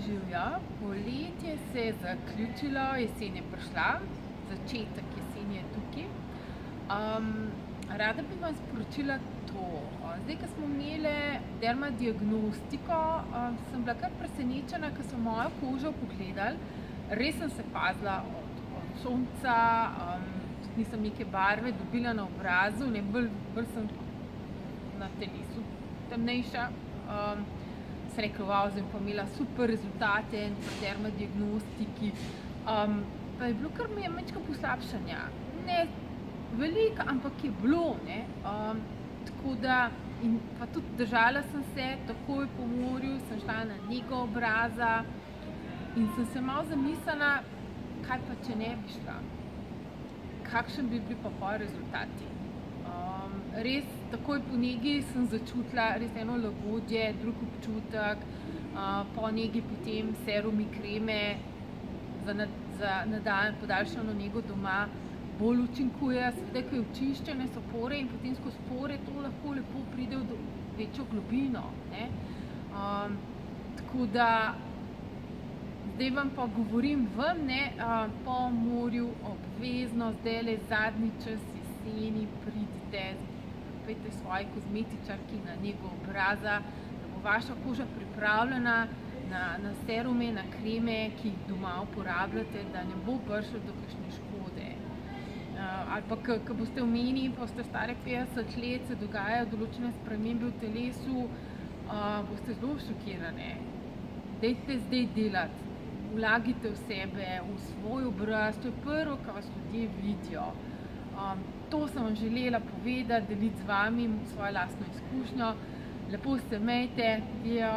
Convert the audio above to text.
Živjo, poletje se je zaključilo, jesen je prišla, začetek jeseni je tukaj. Rada bi vam sporočila to. Zdaj, ko smo imeli dermadiagnostiko, sem bila kar presenečena, ko so mojo kožo pogledali. Res sem se pazila od sonca, nisem neke barve dobila na obrazu, bolj sem na telesu temnejša. Sem rekla, wow, zdaj pa imela super rezultate pri dermadiagnostiki. Pa je bilo kar majčko poslabšanja. Ne veliko, ampak je bilo, ne. Tako da, in pa tudi držala sem se, takoj po morju sem šla na nego obraza in sem se malo zamislila, kaj pa če ne bi šla. Kakšen bi bili pa pol rezultati. Res, takoj po negi sem začutila res eno lagodje, drug občutek, po negi potem serumi, kreme za podaljšano nego doma bolj učinkuje, seveda, ko je očiščene so pore in potem skozi pore to lahko lepo pride v večjo globino, ne. Tako da, zdaj vam pa govorim ven, ne, po morju obvezno, zdajle zadnji čas jeseni, pridite, kupite svoji kozmetičarki na nego obraza, da bo vaša koža pripravljena na serume, na kreme, ki jih doma uporabljate, da ne bo prišlo do kakšne škode. Ali pa, ko boste omenili, pa ste stare 50 let, se dogajajo določene spremembe v telesu, boste zelo šokirane. Dajte zdaj delati, vlagite v sebe, v svoj obraz, to je prvo, kar vas ljudje vidijo. To sem vam želela povedati, deliti z vami svojo lastno izkušnjo. Lepo se imejte, adijo.